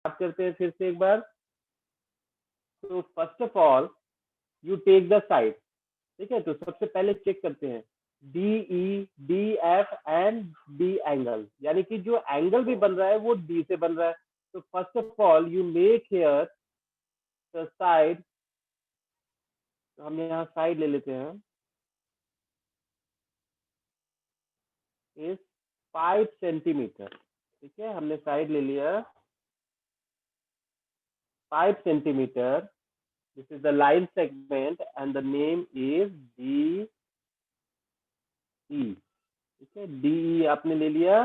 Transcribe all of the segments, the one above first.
बात करते हैं फिर से एक बार। तो first of all you take the side, ठीक है। तो सबसे पहले चेक करते हैं D E D F and D angle, यानी कि जो एंगल भी बन रहा है वो डी से बन रहा है। तो first of all you make here the side, तो हम यहाँ साइड ले लेते हैं, इज 5 सेंटीमीटर, ठीक है। हमने साइड ले लिया 5 centimetre. This is the line segment and the name is D E, ठीक है। डी ई आपने ले लिया,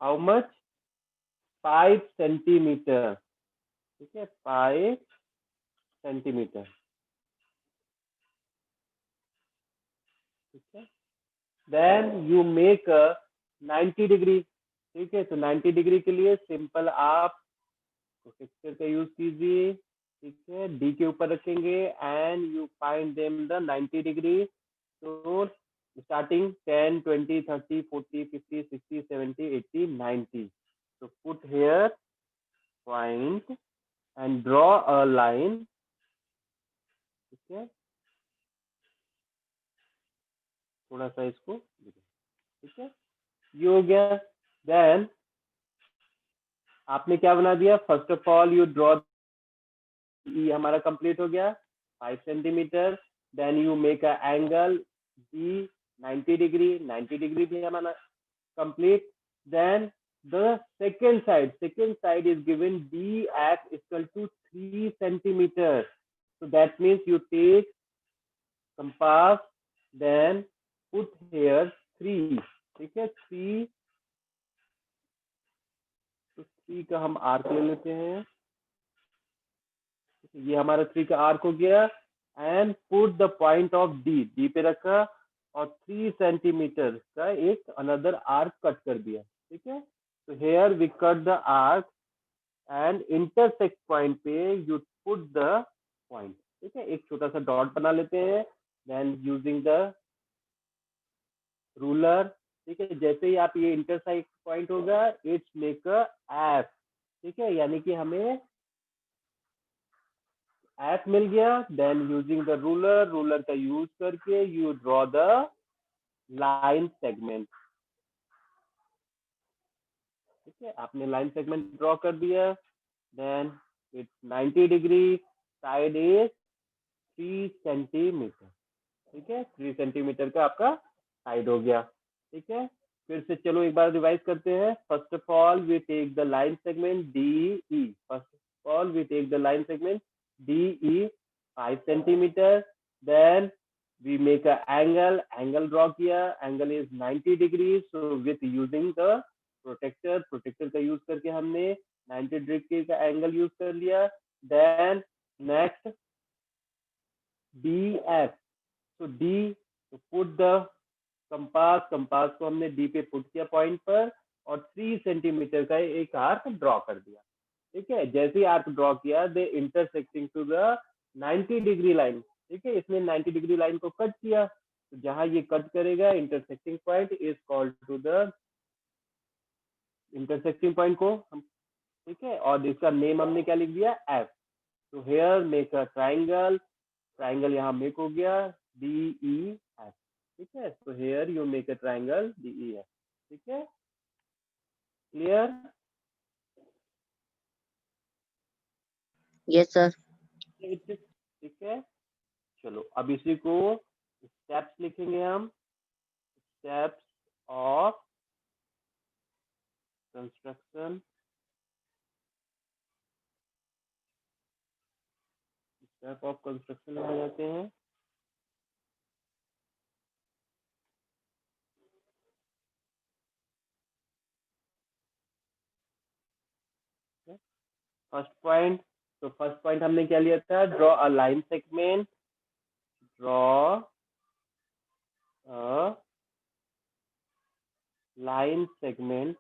हाउ मच, 5 सेंटीमीटर, ठीक है, 5 सेंटीमीटर, ठीक है। देन यू मेक 90 डिग्री, ठीक है। तो 90 डिग्री के लिए सिंपल आप प्रोटेक्टर का यूज कीजिए, ठीक है। डी के ऊपर रखेंगे and you find them the 90 degree. तो starting 10 20 30 40 50 60 70 80 90। So put here point and draw a line, ठीक है। थोड़ा सा इसको, ठीक है, ये हो गया। देन आपने क्या बना दिया, first of all you draw, ई हमारा कंप्लीट हो गया 5 centimetre. Then you make a angle D 90 degree, 90 degree भी हमारा complete. Then the second side is given df equal to 3 centimeter. So that means you take compass, then put here 3, ठीक है, 3। तो 3 का हम आर्क ले लेते हैं, ये हमारा 3 का आर्क हो गया। And put the point of D, D पे रखा और 3 सेंटीमीटर का एक अनदर आर्क कट कर दिया, ठीक है। तो here we cut the arc and intersect point पे यू पुट द पॉइंट, ठीक है। एक छोटा सा डॉट बना लेते हैं, देन यूजिंग द रूलर, ठीक है। जैसे ही आप ये इंटरसेक्ट पॉइंट होगा इट्स मेक अ एफ, ठीक है, यानी कि हमें एफ मिल गया। Then using the ruler, ruler का यूज करके you draw the line segment, ठीक है। आपने लाइन सेगमेंट ड्रॉ कर दिया। Then it's 90 degree, side is 3 centimetre, ठीक है। 3 सेंटीमीटर का आपका साइड हो गया, ठीक है। फिर से चलो एक बार रिवाइज करते हैं। First of all we take the line segment D E, first of all we take the line segment D E 5 centimetre. Then we make a angle draw किया, angle is 90 degree. so with using the protector का use करके हमने 90 degree का angle use कर लिया। Then next D F, तो D, तो put the compass को हमने डी पे पुट किया पॉइंट पर और 3 सेंटीमीटर का एक आर्क ड्रॉ कर दिया, ठीक है। जैसे ही आर्क ड्रॉ किया they intersecting to the 90 degree line, ठीक है। इसने 90 डिग्री लाइन को कट किया, तो जहां ये कट करेगा intersecting point is called to the intersecting point को हम, ठीक है। और इसका नेम हमने क्या लिख दिया, एफ। तो here make a triangle, triangle यहाँ मेक हो गया डी ई एफ, ठीक है। तो here you make a triangle D E F, ठीक है, क्लियर। Yes sir. ठीक है, चलो अब इसी को स्टेप्स लिखेंगे हम, steps of construction, step of construction में आ जाते हैं। फर्स्ट पॉइंट, तो फर्स्ट पॉइंट हमने क्या लिया था, draw a line segment, draw a line segment,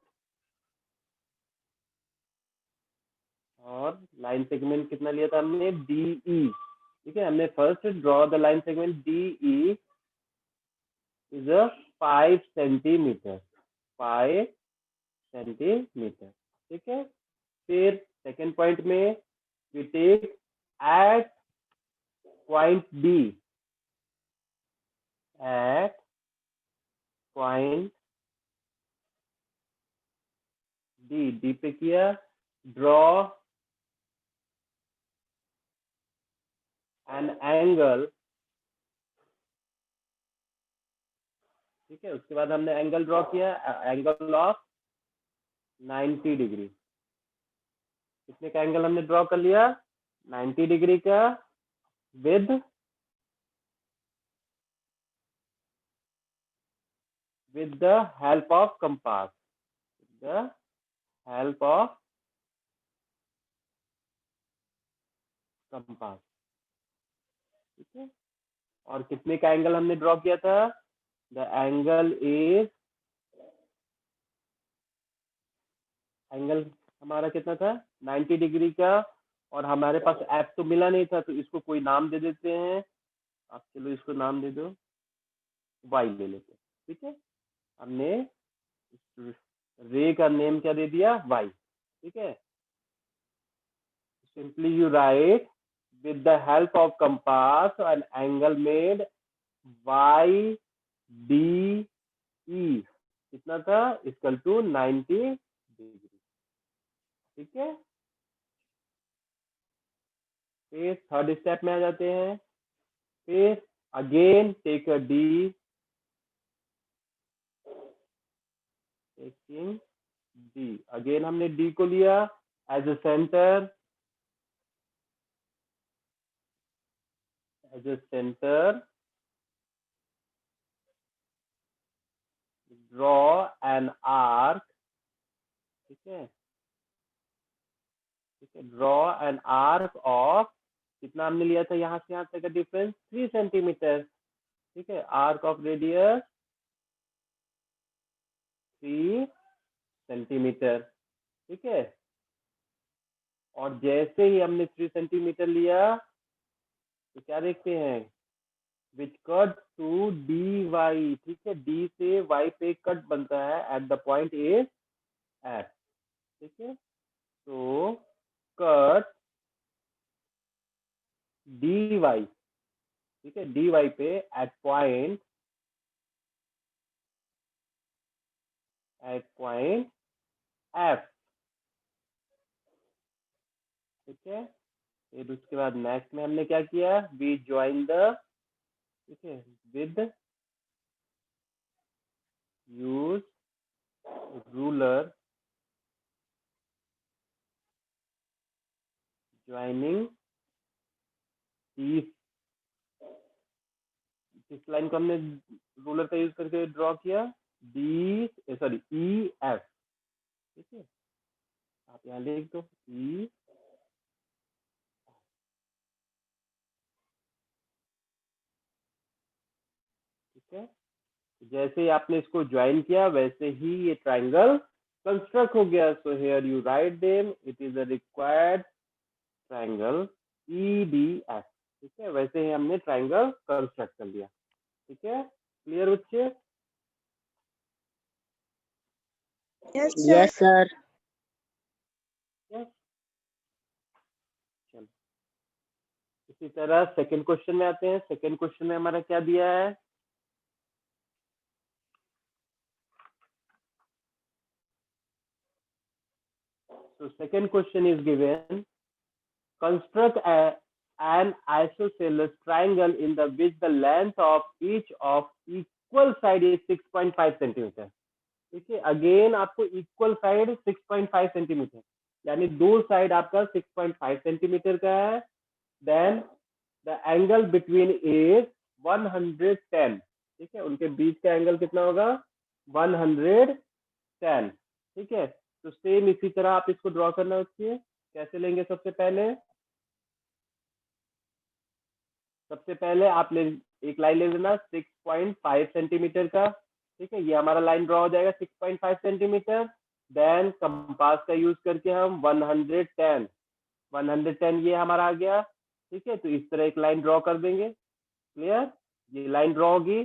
और लाइन सेगमेंट कितना लिया था हमने, डी ई, ठीक है। हमने first draw the line segment D E is a 5 centimetre, 5 centimetre, ठीक है। फिर सेकेंड पॉइंट में we take at point D, at point D, D पे किया, ड्रॉ एन एंगल, ठीक है। उसके बाद हमने एंगल ड्रॉ किया, एंगल ऑफ 90 डिग्री। कितने का एंगल हमने ड्रॉ कर लिया? 90 डिग्री का, with the help of compass, the help of compass, ठीक है। और कितने का एंगल हमने ड्रॉ किया था? द एंगल इज, एंगल हमारा कितना था? 90 डिग्री का। और हमारे पास एफ तो मिला नहीं था, तो इसको कोई नाम दे देते हैं। आप चलो इसको नाम दे दो, वाई ले लेते हैं, ठीक है। हमने रे का नेम क्या दे दिया? वाई, ठीक है। Simply you right with the help of compass an angle made YDE कितना था? इक्वल टू 90 डिग्री, ठीक है। फिर थर्ड स्टेप में आ जाते हैं। फिर again take a D, taking D, again हमने डी को लिया as a centre, as a centre, draw an arc, ठीक है, ठीक है। ड्रॉ एन आर्क ऑफ, कितना हमने लिया था यहाँ से यहाँ तक का डिफरेंस? 3 सेंटीमीटर, ठीक है। आर्क ऑफ रेडियस 3 सेंटीमीटर, ठीक है। और जैसे ही हमने 3 सेंटीमीटर लिया तो क्या देखते हैं? Which cut to D Y, ठीक है। डी से वाई पे कट बनता है at the point A F, ठीक है। तो कट डी वाई, ठीक है, डी वाई पे एट पॉइंट एफ, ठीक है। फिर उसके बाद नेक्स्ट में हमने क्या किया? वी ज्वाइन द, ठीक है, with use ruler joining these, किस लाइन को हमने रूलर का यूज करके ड्रॉ किया? डी, सॉरी, ई एफ, ठीक है। आप यहाँ लिख दो ई, ठीक है। जैसे ही आपने इसको ज्वाइन किया वैसे ही ये ट्राइंगल कंस्ट्रक्ट हो गया। So here you write them, it is a required triangle E D F, ठीक है। वैसे ही हमने ट्राइंगल कंस्ट्रक्ट कर लिया, ठीक है। क्लियर बच्चे? Yes sir. चलो, इसी तरह सेकंड क्वेश्चन में आते हैं। सेकंड क्वेश्चन में हमारा क्या दिया है? So second question is given, construct an isosceles triangle in the which the length of each of equal side is 6.5 centimetre, ठीक है। अगेन आपको इक्वल साइड 6.5 सेंटीमीटर, यानी दो साइड आपका 6.5 सेंटीमीटर का है। Then the angle between is 110, ठीक है। उनके बीच का एंगल कितना होगा? 110, ठीक है। तो सेम इसी तरह आप इसको ड्रॉ करना चाहिए। कैसे लेंगे? सबसे पहले आप एक लाइन ले लेना 6.5 सेंटीमीटर का, ठीक है। ये हमारा लाइन ड्रॉ हो जाएगा 6.5 सेंटीमीटर। देन कंपास का यूज करके हम 110 ये हमारा आ गया, ठीक है। तो इस तरह एक लाइन ड्रॉ कर देंगे। क्लियर? ये लाइन ड्रॉ होगी,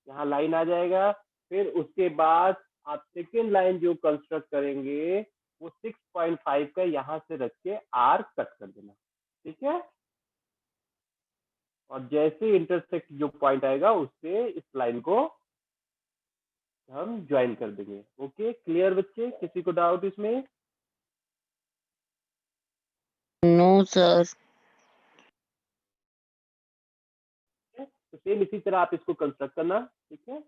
यहाँ लाइन आ जाएगा। फिर उसके बाद आप सेकेंड लाइन जो कंस्ट्रक्ट करेंगे वो 6.5 का यहाँ से रख के आर्क कट कर देना, ठीक है। और जैसे इंटरसेक्ट जो पॉइंट आएगा उससे इस लाइन को हम ज्वाइन कर देंगे। ओके, क्लियर बच्चे, किसी को डाउट इसमें? No sir. तो सेम इसी तरह आप इसको कंस्ट्रक्ट करना, ठीक है।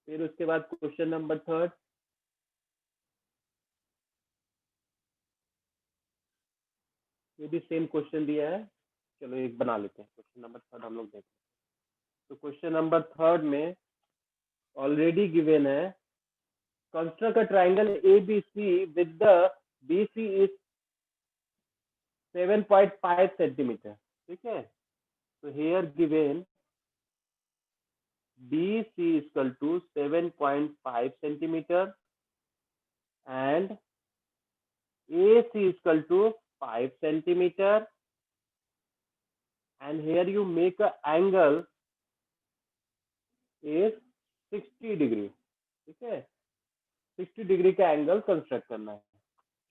फिर उसके बाद क्वेश्चन नंबर 3, ये भी सेम क्वेश्चन दिया है, चलो एक बना लेते हैं। क्वेश्चन नंबर 3 हम लोग देखते हैं। तो क्वेश्चन नंबर 3 में ऑलरेडी गिवन है, construct a triangle ABC with the BC is 7.5 centimetre, ठीक है। तो here given BC is equal to 7.5 centimeter and AC is equal to 5 centimeter, and here you make a angle is 60 degree, ठीक है। 60 degree का angle construct करना है।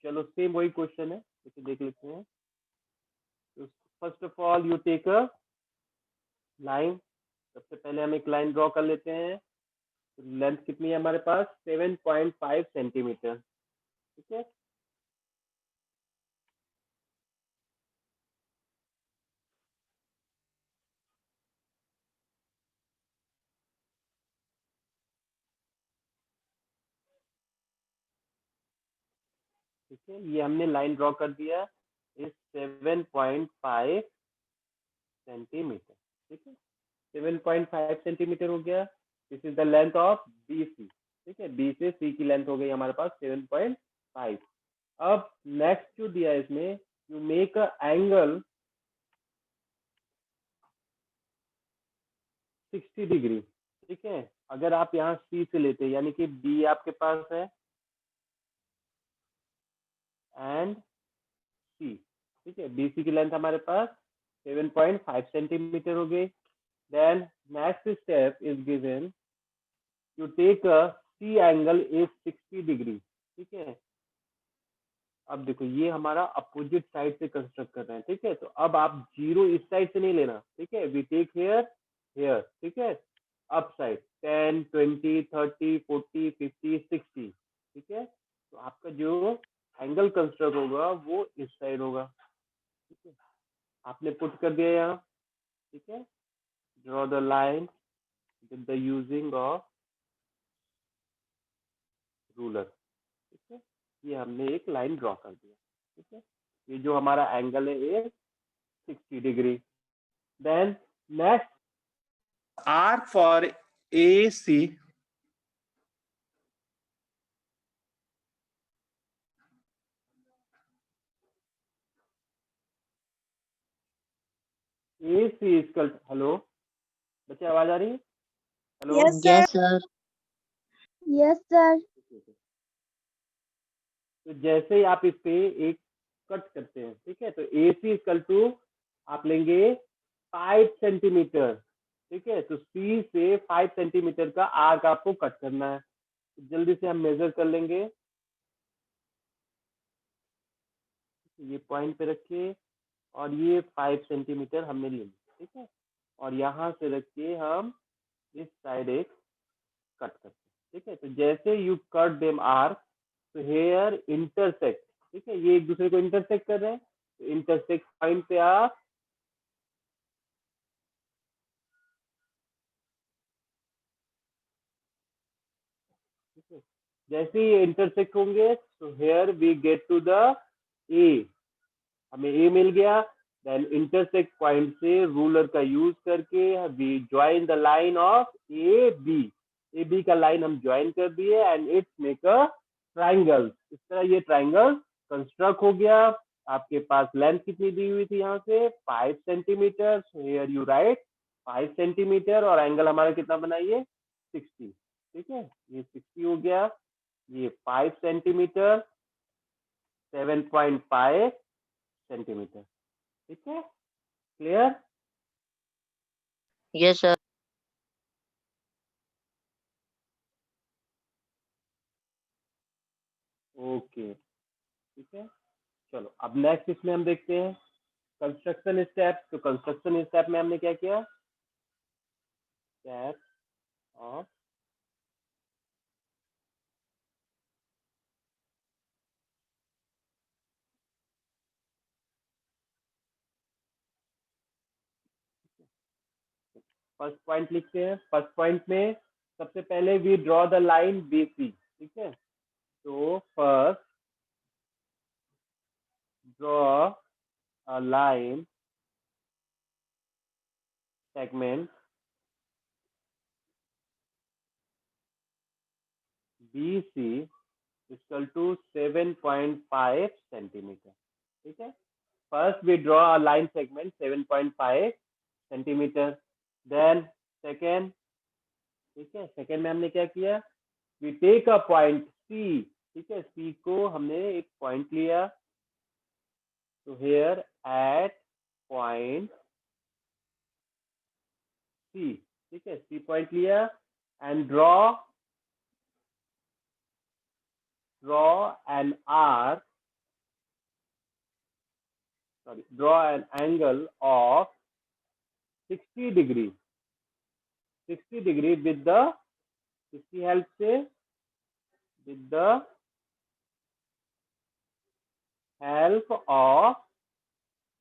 चलो same वही क्वेश्चन है, इसे देख लेते हैं। तो first of all you take a line, सबसे पहले हम एक लाइन ड्रॉ कर लेते हैं। तो लेंथ कितनी है हमारे पास? 7.5 सेंटीमीटर, ठीक है। ठीक है, ये हमने लाइन ड्रॉ कर दिया इस 7.5 सेंटीमीटर, ठीक है। 7.5 सेंटीमीटर हो गया। This is the length of BC, ठीक है। B से C की लेंथ हो गई हमारे पास 7.5। अब नेक्स्ट जो दिया है इसमें, you make a angle 60 degree, ठीक है। अगर आप यहाँ C से लेते हैं, यानी कि B आपके पास है एंड C, ठीक है। BC की लेंथ हमारे पास 7.5 सेंटीमीटर हो गई। Then next step is given, you take a C angle is 60 degree, ठीक है। अब देखो ये हमारा अपोजिट साइड से कंस्ट्रक्ट कर रहे हैं, ठीक है। तो अब आप जीरो इस साइड से नहीं लेना, ठीक है। वी टेक हेयर हेयर, ठीक है। अप साइड 10 20 30 40 50 60, ठीक है। तो आपका जो एंगल कंस्ट्रक्ट होगा वो इस साइड होगा, ठीक है। आपने पुट कर दिया यहाँ, ठीक है। Draw the line with the using of ruler, ठीक है। ये हमने एक लाइन ड्रॉ कर दिया, ठीक है। ये जो हमारा एंगल है ये 60 degree. Then next arc for AC, AC equal, hello बच्चे आवाज आ रही है? Hello, yes sir. Yes sir. तो जैसे ही आप इस पे एक कट करते हैं, ठीक है। तो AC इक्वल टू आप लेंगे 5 सेंटीमीटर, ठीक है। तो C से 5 सेंटीमीटर का आर्क आपको कट करना है। तो जल्दी से हम मेजर कर लेंगे, ये पॉइंट पे रखिए और ये 5 सेंटीमीटर हमने ले लिया, ठीक है। और यहाँ से रख के हम इस साइड एक कट करते हैं, ठीक है। तो जैसे यू कट देम आर्क, तो हेयर इंटरसेक्ट, ठीक है। ये एक दूसरे को इंटरसेक्ट कर रहे हैं, तो इंटरसेक्ट पॉइंट पे आप ठीक है। जैसे ही इंटरसेक्ट होंगे तो here we get to the A, हमें ए मिल गया। देन इंटरसेक्ट पॉइंट से रूलर का यूज करके we join the line of A B का लाइन हम ज्वाइन कर दिए and it's make a triangle. इस तरह ये ट्राइंगल कंस्ट्रक्ट हो गया। आपके पास लेंथ कितनी दी हुई थी यहाँ से? 5 centimetre. Here you right 5 centimetre और एंगल हमारा कितना बनाइए? 60, ठीक है। ये 60 हो गया, ये 5 सेंटीमीटर, 7.5 सेंटीमीटर, ठीक है। क्लियर? Yes sir. ओके, ठीक है। चलो अब नेक्स्ट इसमें हम देखते हैं कंस्ट्रक्शन स्टेप। तो कंस्ट्रक्शन स्टेप में हमने क्या किया, स्टेप ऑफ फर्स्ट पॉइंट लिखते हैं। फर्स्ट पॉइंट में सबसे पहले we draw the line BC, ठीक है। तो first draw a line segment BC equal to 7.5 centimetre, ठीक है। First we draw a line segment 7.5 centimetre. Then second, ठीक है, सेकेंड में हमने क्या किया, we take a point C, ठीक है। C को हमने एक पॉइंट लिया। तो हेयर एट पॉइंट C, ठीक है, C पॉइंट लिया and draw an arc, sorry, draw an angle of 60 degree, 60 degree with the, किसकी हेल्प से, with the help of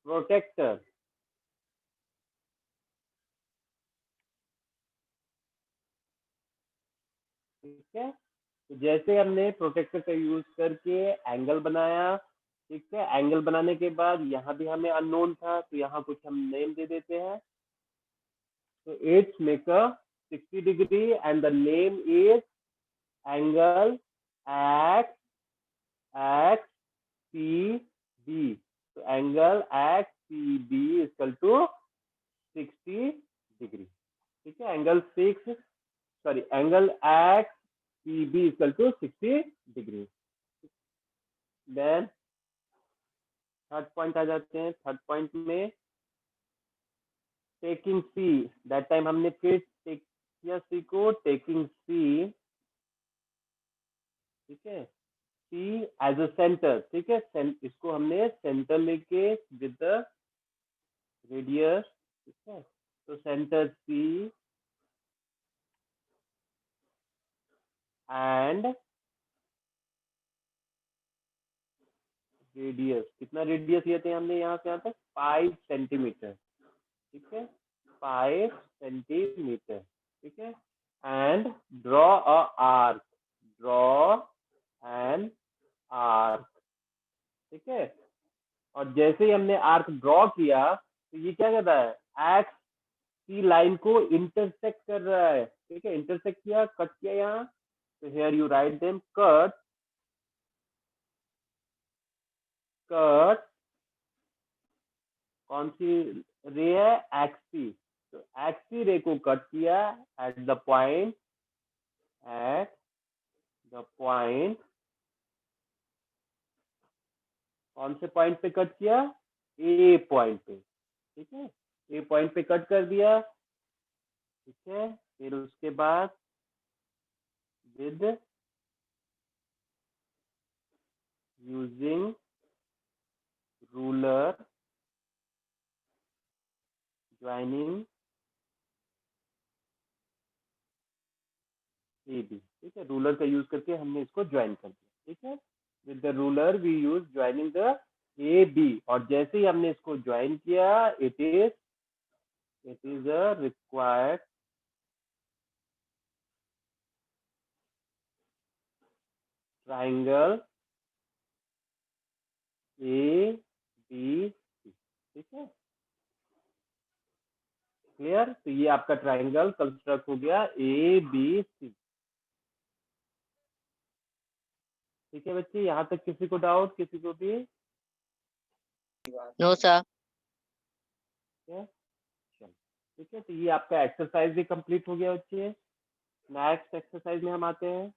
protector, ठीक है। तो जैसे हमने प्रोटेक्टर का यूज करके एंगल बनाया, ठीक है। एंगल बनाने के बाद यहाँ भी हमें अननोन था, तो यहाँ कुछ हम नेम दे देते हैं। तो it's make a 60 degree and the name is angle X X P B. तो angle X P B equal to 60 degree, ठीक है। Angle X P B equal to 60 degree. Then third point आ जाते हैं। Third point में taking C, that time हमने फिर take किया सी को, टेकिंग सी, ठीक है, सी एज अ सेंटर, ठीक है। इसको हमने सेंटर लेके विद द रेडियस, ठीक है। तो सेंटर सी एंड रेडियस, कितना रेडियस लिए थे हमने यहाँ से यहाँ तक, 5 सेंटीमीटर, ठीक है, 5 सेंटीमीटर, ठीक है। And draw a arc, draw an arc, ठीक है। और जैसे ही हमने आर्क ड्रॉ किया, तो ये क्या कर रहा है, एक्स की लाइन को इंटरसेक्ट कर रहा है, ठीक है। इंटरसेक्ट किया, कट किया यहाँ। तो here you write them cut, cut कौन सी रे है, एक्सी। तो एक्सी रे को कट किया eight the point, eight the point, कौन से पॉइंट पे कट किया, ए पॉइंट पे, ठीक है। ए पॉइंट पे कट कर दिया, ठीक है। फिर उसके बाद with using ruler joining A B, ठीक है। रूलर का यूज करके हमने इसको ज्वाइन कर दिया, ठीक है। With the ruler we use joining the A B. और जैसे ही हमने इसको ज्वाइन किया, it is a required triangle A B C, ठीक है, क्लियर। तो ये आपका ट्राइंगल कंस्ट्रक्ट हो गया ए बी सी, ठीक है बच्चे। यहाँ तक किसी को डाउट, किसी को भी, No, sir. ठीक है, चलो, ठीक है। तो ये आपका एक्सरसाइज भी कंप्लीट हो गया बच्चे। नेक्स्ट एक्सरसाइज में हम आते हैं।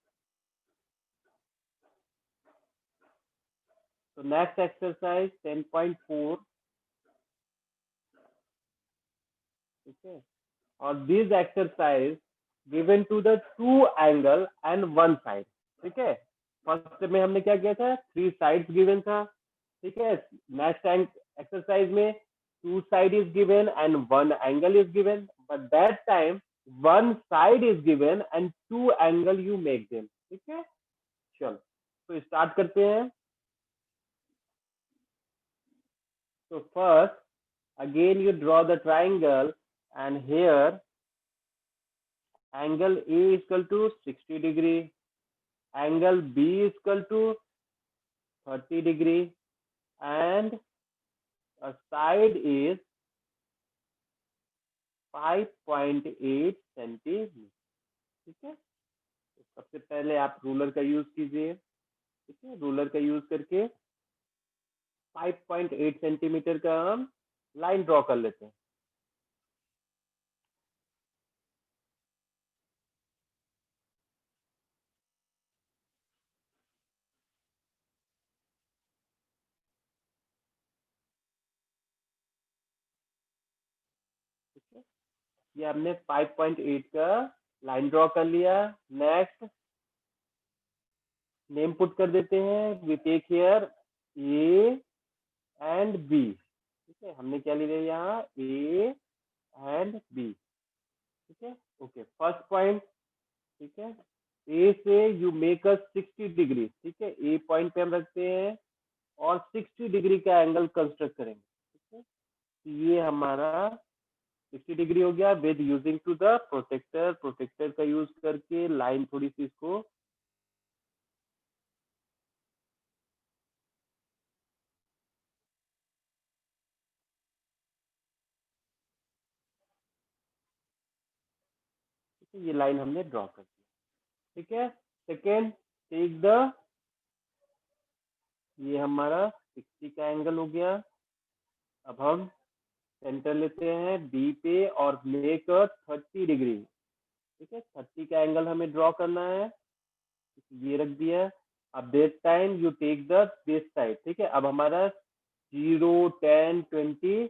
तो नेक्स्ट एक्सरसाइज 10.4, ठीक है। और this exercise given to the two angle and one side, ठीक है। फर्स्ट में हमने क्या किया था, 3 साइड्स गिवन था, ठीक है। नेक्स्ट एक्सरसाइज में 2 side is given and 1 angle is given, but that time 1 side is given and 2 angle you make them, ठीक है। चलो तो स्टार्ट करते हैं। तो first again you draw the triangle, and here angle A is equal to 60 degree, angle B is equal to 30 degree, and a side is 5.8 centimetre, ठीक है। तो सबसे पहले आप रूलर का यूज कीजिए, ठीक है। रूलर का यूज करके 5.8 सेंटीमीटर का हम लाइन ड्रॉ कर लेते हैं। ठीक है, ये हमने 5.8 का लाइन ड्रॉ कर लिया। नेक्स्ट नेम पुट कर देते हैं। We take here A and B, ठीक है। हमने क्या ले लिया यहाँ, ए एंड बी, ठीक है। ओके, फर्स्ट पॉइंट, ठीक है। ए से यू मेक अ 60 डिग्री, ठीक है। ए पॉइंट पे हम रखते हैं और 60 डिग्री का एंगल कंस्ट्रक्ट करेंगे, ठीक है। तो ये हमारा 60 डिग्री हो गया with using to the protector. Protector का यूज करके लाइन थोड़ी सी इसको ये लाइन हमने ड्रॉ कर दी, ठीक है। सेकेंड, टेक द, ये हमारा 60 का एंगल हो गया। अब हम सेंटर लेते हैं बी पे और मेक 30 डिग्री, ठीक है। 30 का एंगल हमें ड्रॉ करना है, ये रख दिया। अब this time you take the this side, ठीक है। अब हमारा 0, 10, 20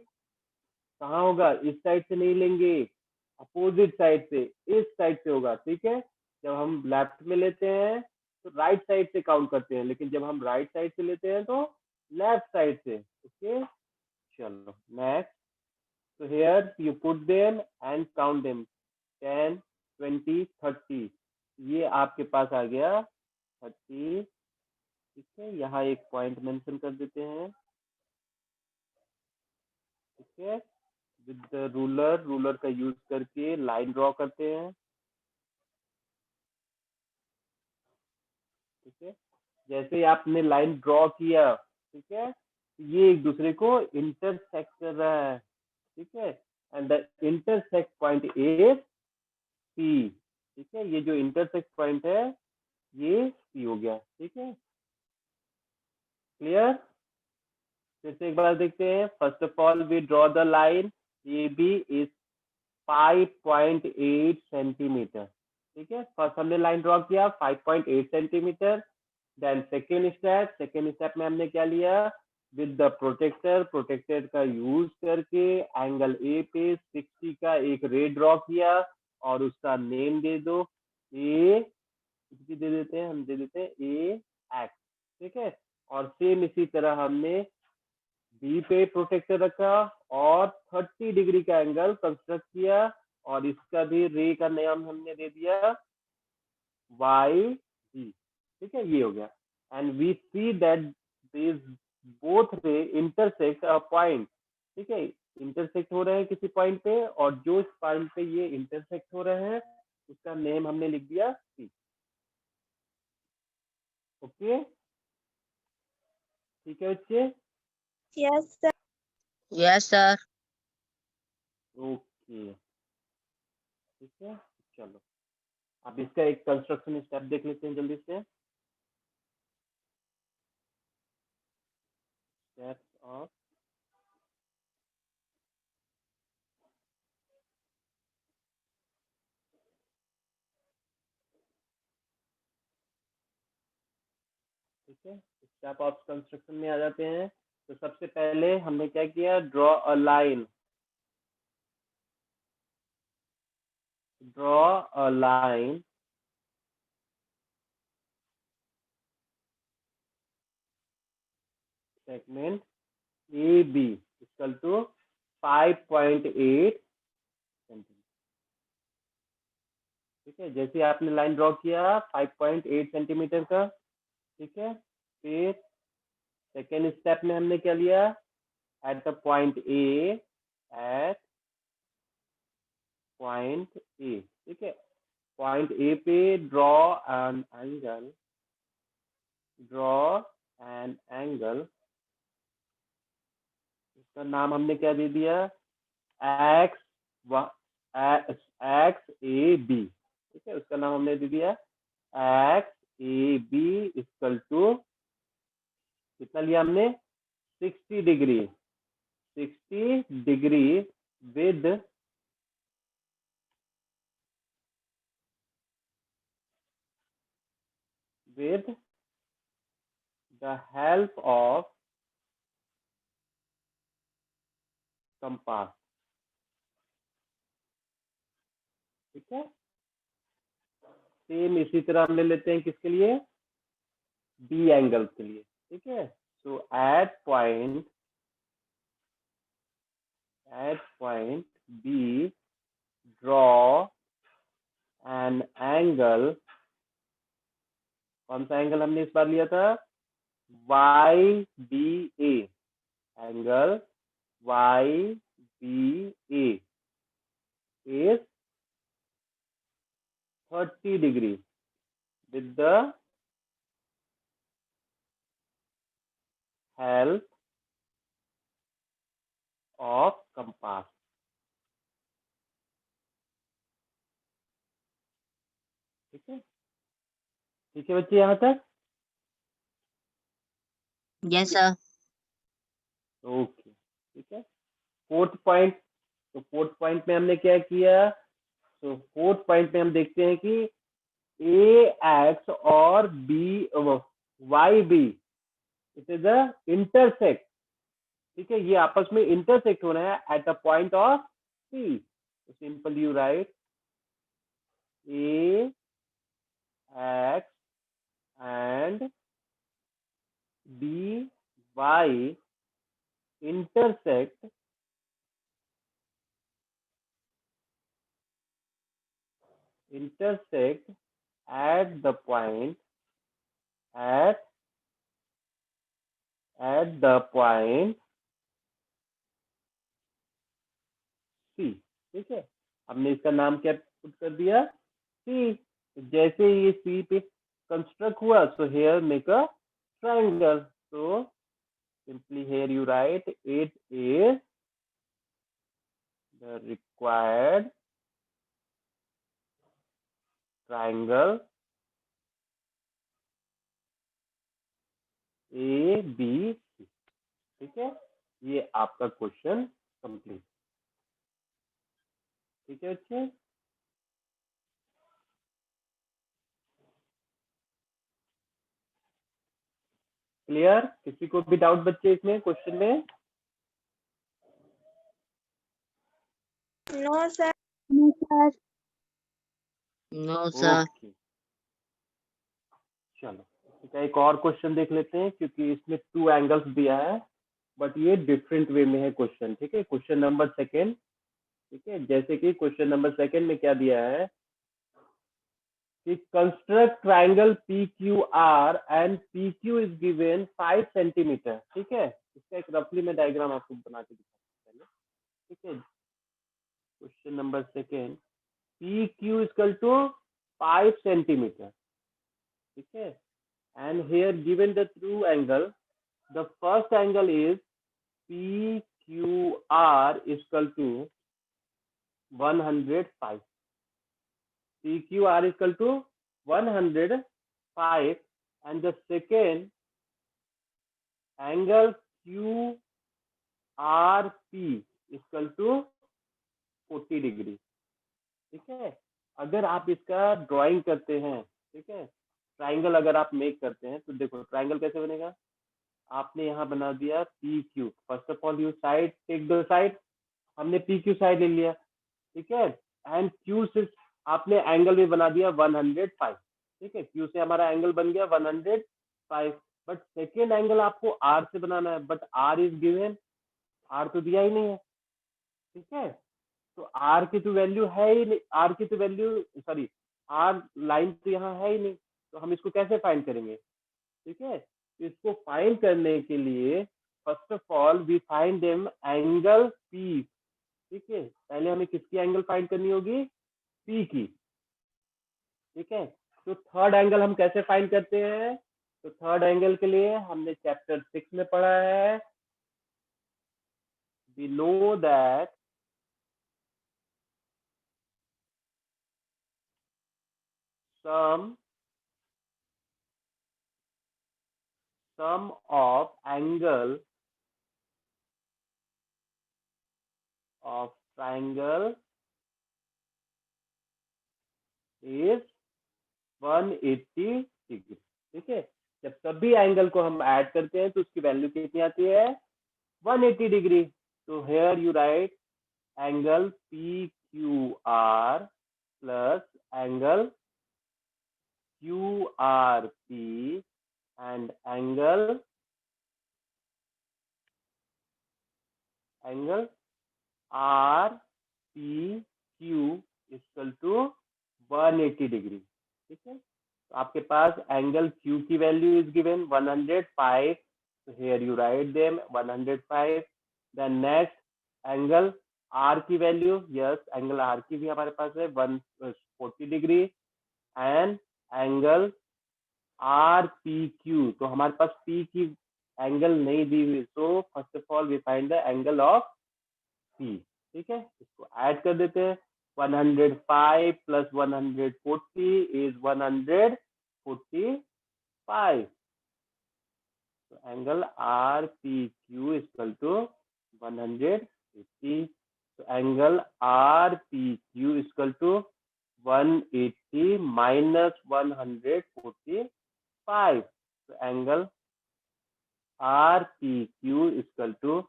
कहाँ होगा, इस साइड से नहीं लेंगे, अपोजिट साइड से, इस साइड से होगा, ठीक है। जब हम लेफ्ट में लेते हैं तो राइट साइड से काउंट करते हैं, लेकिन जब हम राइट साइड से लेते हैं तो लेफ्ट साइड से, ओके। चलो next, so here you put them and count them, 10, 20, 30, ये आपके पास आ गया 30, ठीक है। यहाँ एक पॉइंट मेंशन कर देते हैं, ठीक है। विद रूलर, रूलर का यूज करके लाइन ड्रॉ करते हैं, ठीक है। जैसे ही आपने लाइन ड्रॉ किया, ठीक है, ये एक दूसरे को इंटरसेक्ट कर रहा है, ठीक है। And the intersect point is C, ठीक है। ये जो इंटरसेक्ट पॉइंट है ये सी हो गया, ठीक है। क्लियर? फिर से एक बार देखते हैं। First of all we draw the line A B is 5.8 centimetre, ठीक है। फर्स्ट हमने लाइन ड्रॉ किया 5.8 सेंटीमीटर। देन सेकेंड स्टेप में हमने क्या लिया, विद द प्रोटेक्टर, प्रोटेक्टर का यूज करके एंगल ए पे 60 का एक रे ड्रॉ किया और उसका नेम दे दो ए, दे देते हैं, हम दे देते हैं ए एक्स, ठीक है। और सेम इसी तरह हमने बी पे प्रोटेक्टर रखा और 30 डिग्री का एंगल कंस्ट्रक्ट किया और इसका भी रे का नाम हमने दे दिया वाई डी, ठीक है। ये हो गया। And we see that this both ray intersect a point, ठीक है। इंटरसेक्ट हो रहे हैं किसी पॉइंट पे और जो इस पॉइंट पे ये इंटरसेक्ट हो रहे हैं उसका नेम हमने लिख दिया सी, ओके। ठीक है बच्चे, Yes, sir. Yes, sir. Okay, ठीक है। चलो अब इसका एक कंस्ट्रक्शन स्टेप देख लेते हैं जल्दी से। स्टेप्स ऑफ, ठीक है। स्टेप ऑफ कंस्ट्रक्शन में आ जाते हैं। तो सबसे पहले हमने क्या किया, draw a line, draw a line segment A B equal to 5.8 centimetre. ठीक है, जैसे आपने लाइन ड्रॉ किया 5.8 सेंटीमीटर का, ठीक है, फिर सेकेंड स्टेप में हमने क्या लिया, at the point A, at point A, ठीक है, पॉइंट ए पे ड्रॉ एन एंगल, इसका नाम हमने क्या दे दिया, एक्स ए बी, ठीक है, उसका नाम हमने दे दिया X A B equal to कितना लिया हमने, 60 degree with the help of compass. ठीक है, सेम इसी तरह हम ले लेते हैं किसके लिए, बी एंगल के लिए। ठीक है, so at point B draw an angle, कौन सा एंगल हमने इस बार लिया था, Y B A, angle Y B A is 30 degree with the help of compass। ठीक है, ठीक है बच्चे, यहाँ तक Yes, sir. ओके। ठीक है, फोर्थ पॉइंट, तो फोर्थ पॉइंट में हमने क्या किया, तो फोर्थ पॉइंट में हम देखते हैं कि ए एक्स और B Y B it is a intersect. ठीक है, ये आपस में इंटरसेक्ट हो रहा है at a point of C. Simple you write A X and B Y intersect at the point at the point C। ठीक है, हमने इसका नाम क्या पुट कर दिया, C। जैसे ये C पे कंस्ट्रक्ट हुआ, so here make a triangle, so simply here you write it is the required triangle A B C। ठीक है, ये आपका क्वेश्चन कंप्लीट। ठीक है बच्चे, क्लियर, किसी को भी डाउट बच्चे इसमें क्वेश्चन में, No, sir. No, sir. No, sir. Okay चलो, ठीक है, एक और क्वेश्चन देख लेते हैं, क्योंकि इसमें 2 एंगल्स दिया है बट ये डिफरेंट वे में है क्वेश्चन। ठीक है, क्वेश्चन नंबर सेकेंड। ठीक है, जैसे कि क्वेश्चन नंबर सेकेंड में क्या दिया है कि construct triangle P Q are and P Q is given 5 centimetre. ठीक है, इसका एक रफली में डायग्राम आपको बना के दिखाता हूँ। ठीक है, question number second, P Q equal to 5 centimetre. ठीक है, and here given the true angle, the first angle is PQR is equal to 105, PQR is equal to 105, and the second angle QRP is equal to 40 degree. ठीक है, अगर आप इसका drawing करते हैं, ठीक है, ट्राइंगल अगर आप मेक करते हैं, तो देखो ट्राइंगल कैसे बनेगा, आपने यहाँ बना दिया P Q, first of all you side take the side, हमने पी क्यू साइड ले लिया। ठीक है, एंड क्यू से आपने एंगल भी बना दिया 105। ठीक है, क्यू से हमारा एंगल बन गया 105, बट सेकेंड एंगल आपको आर से बनाना है, but R is given, R तो दिया ही नहीं है, ठीक है। तो आर की तो वैल्यू है ही नहीं, आर की तो वैल्यू सॉरी आर लाइन तो यहाँ है ही नहीं, तो हम इसको कैसे फाइंड करेंगे, ठीक है। इसको फाइंड करने के लिए first of all we find them angle P, ठीक है। पहले हमें किसकी एंगल फाइंड करनी होगी, पी की, ठीक है। तो थर्ड एंगल हम कैसे फाइंड करते हैं, तो थर्ड एंगल के लिए हमने चैप्टर 6 में पढ़ा है, we know that sum of angle of triangle is 180 degree, ठीक है। जब सभी एंगल को हम ऐड करते हैं तो उसकी वैल्यू कितनी आती है, 180 डिग्री। तो here you write angle P Q R plus angle Q R P and angle R P Q equal to 180 degree, ठीक है। तो आपके पास एंगल Q की value is given 105, so here you write them 105. then next angle R की value, yes angle R की भी हमारे पास है 140 degree, and angle R P Q, तो हमारे पास पी की एंगल नहीं दी हुई, so first of all we find the angle of P, ठीक है। इसको ऐड कर देते हैं, 105 प्लस 140 इज 145, तो angle R P Q equal to 180, तो angle R P Q equal to 180 minus 145, तो angle R P Q equal to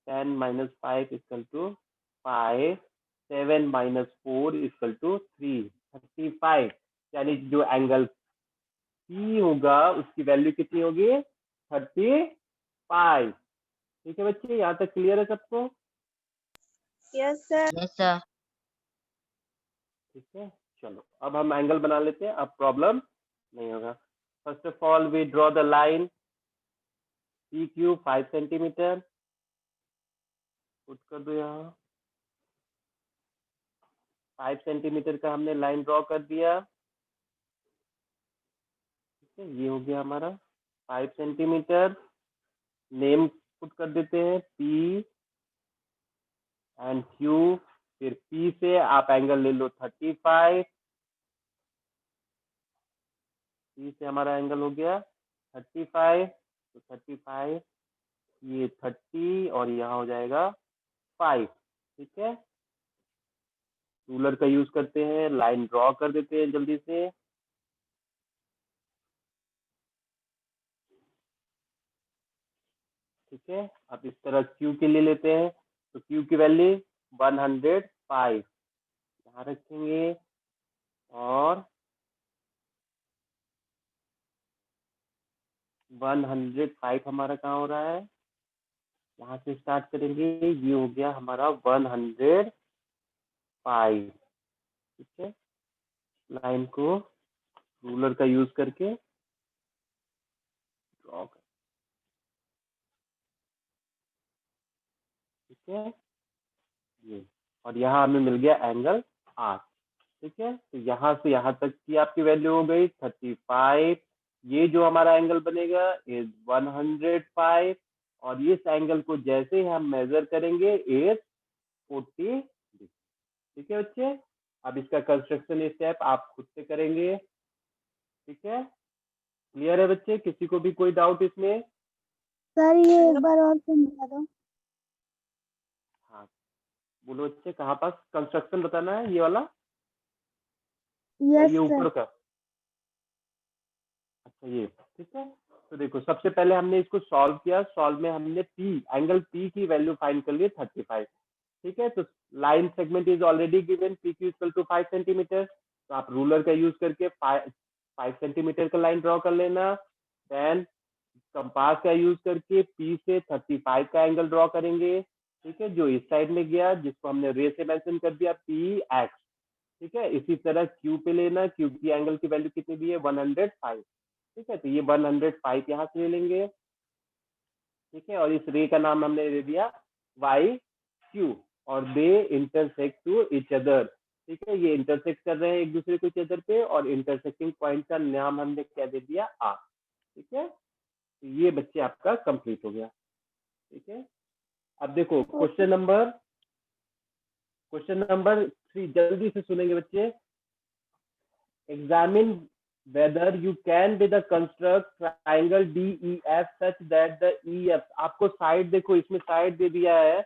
10 minus 5 equal to 5, 7 minus 4 equal to 3, 35, यानी जो एंगल पी होगा उसकी वैल्यू कितनी होगी, 35, ठीक है बच्चे, यहाँ तक क्लियर है सबको, यस सर। Yes, sir. ठीक है। चलो अब हम एंगल बना लेते हैं, अब प्रॉब्लम नहीं होगा। First of all we draw the line P Q 5 centimetre, put कर दो यहाँ, 5 सेंटीमीटर का हमने लाइन ड्रॉ कर दिया, ठीक है। ये हो गया हमारा 5 सेंटीमीटर, नेम पुट कर देते हैं पी एंड क्यू, फिर पी से आप एंगल ले लो 35, पी से हमारा एंगल हो गया 35, तो 35 ये 30 और यहाँ हो जाएगा 5, ठीक है। रूलर का यूज करते हैं, लाइन ड्रॉ कर देते हैं जल्दी से, ठीक है। अब इस तरह क्यू के लिए लेते हैं, तो क्यू की वैल्यू 105 यहाँ रखेंगे, और 105 हमारा कहाँ हो रहा है, यहाँ से स्टार्ट करेंगे, ये हो गया हमारा 105, ठीक है। लाइन को रूलर का यूज करके ड्रॉ कर, ठीक है ये, और यहाँ हमें मिल गया एंगल आर, ठीक है। तो यहाँ से यहाँ तक की आपकी वैल्यू हो गई 35, ये जो हमारा एंगल बनेगा इज 105, और इस एंगल को जैसे ही हम मेजर करेंगे इज 40, ठीक है बच्चे। अब इसका कंस्ट्रक्शन स्टेप आप खुद से करेंगे, ठीक है। क्लियर है बच्चे, किसी को भी कोई डाउट इसमें, सर ये एक बार और समझा दो। हाँ बोलो बच्चे, कहाँ पास कंस्ट्रक्शन बताना है, ये वाला या यस ये ऊपर सर। का, अच्छा ये, ठीक है। तो देखो सबसे पहले हमने इसको सॉल्व किया, सॉल्व में हमने पी एंगल पी की वैल्यू फाइंड कर ली 35, ठीक है। तो line segment is already given P Q equal to 5 centimetre, तो आप रूलर का यूज करके 5 सेंटीमीटर का लाइन ड्रॉ कर लेना, देन कंपास का यूज करके P से 35 का एंगल ड्रॉ करेंगे, ठीक है, जो इस साइड में गया, जिसको हमने रे से मेंशन कर दिया PX, ठीक है। इसी तरह Q पे लेना, Q की एंगल की वैल्यू कितनी दी है 105, ठीक है, तो ये 105 यहाँ से ले लेंगे, ठीक है, और इस रे का नाम हमने दे दिया YQ, और they intersect to each other, ठीक है, ये इंटरसेक्ट कर रहे हैं एक दूसरे को इच अदर पे, और इंटरसेक्टिंग पॉइंट का नाम हमने क्या दे दिया R, ठीक है। तो ये बच्चे आपका कंप्लीट हो गया, ठीक है। अब देखो क्वेश्चन नंबर 3, जल्दी से सुनेंगे बच्चे। Examine whether you can be the construct triangle DEF such that the EF, आपको साइड देखो, इसमें साइड दे दिया है